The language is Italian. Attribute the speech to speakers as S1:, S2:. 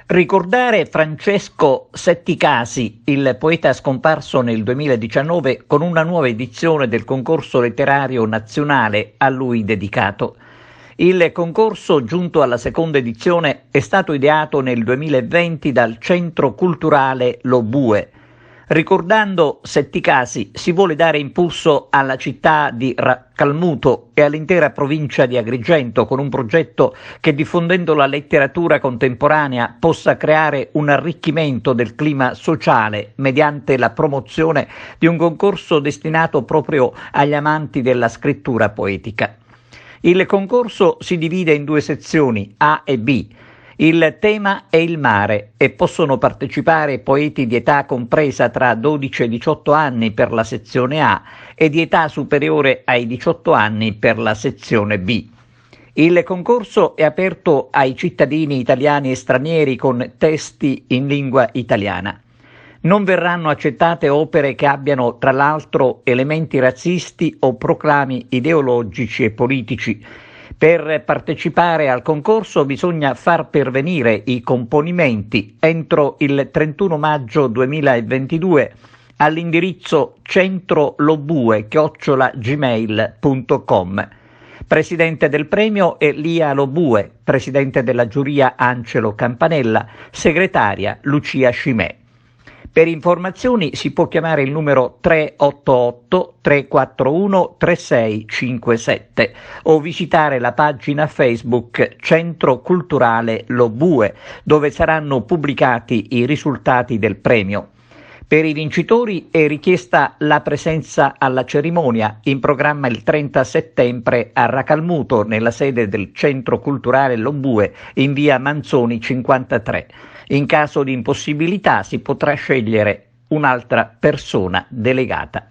S1: Ricordare Francesco Setticasi, il poeta scomparso nel 2019, con una nuova edizione del concorso letterario nazionale a lui dedicato. Il concorso, giunto alla seconda edizione, è stato ideato nel 2020 dal Centro Culturale Lo Bue. Ricordando Setticasi si vuole dare impulso alla città di Racalmuto e all'intera provincia di Agrigento con un progetto che, diffondendo la letteratura contemporanea, possa creare un arricchimento del clima sociale mediante la promozione di un concorso destinato proprio agli amanti della scrittura poetica. Il concorso si divide in due sezioni, A e B. Il tema è il mare e possono partecipare poeti di età compresa tra 12 e 18 anni per la sezione A e di età superiore ai 18 anni per la sezione B. Il concorso è aperto ai cittadini italiani e stranieri con testi in lingua italiana. Non verranno accettate opere che abbiano, tra l'altro, elementi razzisti o proclami ideologici e politici. Per partecipare al concorso bisogna far pervenire i componimenti entro il 31 maggio 2022 all'indirizzo centrolobue@gmail.com. Presidente del premio è Lia Lobue, presidente della giuria Angelo Campanella, segretaria Lucia Scimè. Per informazioni si può chiamare il numero 388 341 3657 o visitare la pagina Facebook Centro Culturale Lo Bue, dove saranno pubblicati i risultati del premio. Per i vincitori è richiesta la presenza alla cerimonia, in programma il 30 settembre a Racalmuto, nella sede del Centro Culturale Lo Bue, in via Manzoni 53. In caso di impossibilità si potrà scegliere un'altra persona delegata.